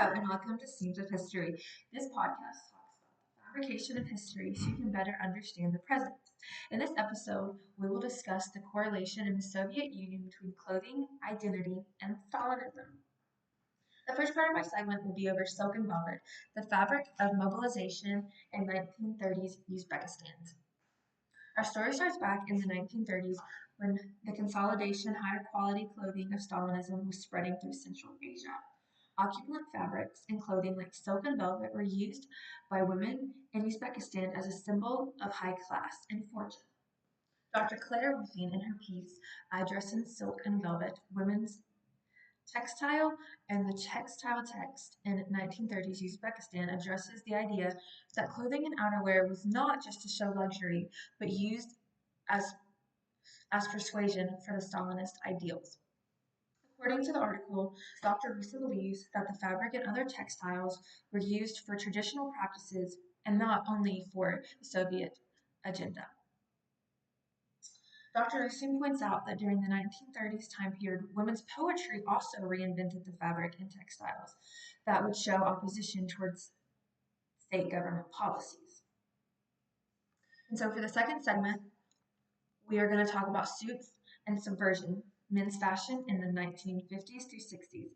Hello and welcome to Seams of History. This podcast talks about the fabrication of history so you can better understand the present. In this episode, we will discuss the correlation in the Soviet Union between clothing, identity, and Stalinism. The first part of my segment will be over silk and velvet, the fabric of mobilization in 1930s Uzbekistan. Our story starts back in the 1930s when the consolidation higher quality clothing of Stalinism was spreading through Central Asia. Opulent fabrics and clothing like silk and velvet were used by women in Uzbekistan as a symbol of high class and fortune. Dr. Claire Ruffin, in her piece, I Dress in Silk and Velvet, Women's Textile and the Textile Text in 1930s Uzbekistan, addresses the idea that clothing and outerwear was not just to show luxury, but used as, as persuasion for the Stalinist ideals. According to the article, Dr. Rusa believes that the fabric and other textiles were used for traditional practices and not only for the Soviet agenda. Dr. Rusin points out that during the 1930s time period, women's poetry also reinvented the fabric and textiles that would show opposition towards state government policies. And so for the second segment, we are going to talk about suits and subversion, men's fashion in the 1950s through 60s.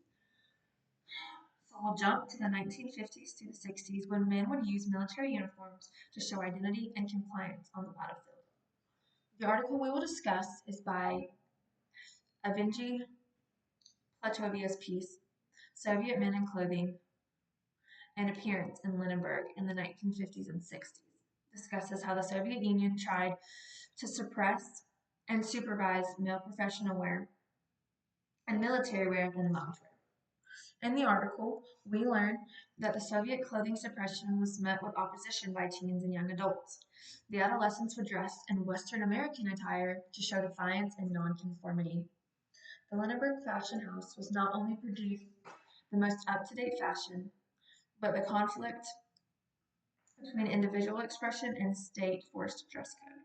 So we'll jump to the 1950s to the 60s when men would use military uniforms to show identity and compliance on the battlefield. The article we will discuss is by Evgeny Platovia's piece, Soviet Men in Clothing and Appearance in Leningrad in the 1950s and 60s. Discusses how the Soviet Union tried to suppress and supervise male professional wear and military wear and loungewear. In the article, we learn that the Soviet clothing suppression was met with opposition by teens and young adults. The adolescents were dressed in Western American attire to show defiance and nonconformity. The Leningrad Fashion House was not only produced the most up-to-date fashion, but the conflict between individual expression and state-forced dress code.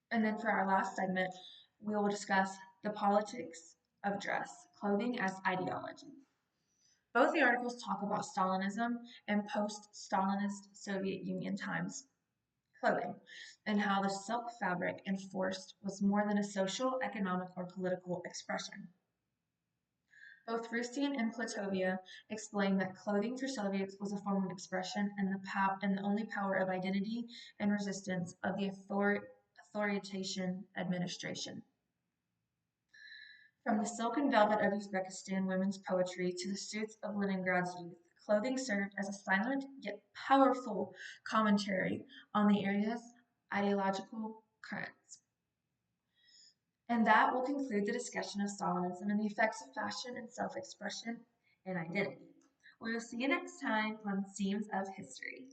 And then for our last segment, we will discuss the politics of dress, clothing as ideology. Both the articles talk about Stalinism and post-Stalinist Soviet Union times clothing, and how the silk fabric enforced was more than a social, economic, or political expression. Both Rustin and Platovia explain that clothing for Soviets was a form of expression and the only power of identity and resistance of the authoritarian administration. From the silk and velvet of Uzbekistan women's poetry to the suits of Leningrad's youth, clothing served as a silent yet powerful commentary on the area's ideological currents. And that will conclude the discussion of Stalinism and the effects of fashion and self-expression and identity. We will see you next time on Seams of History.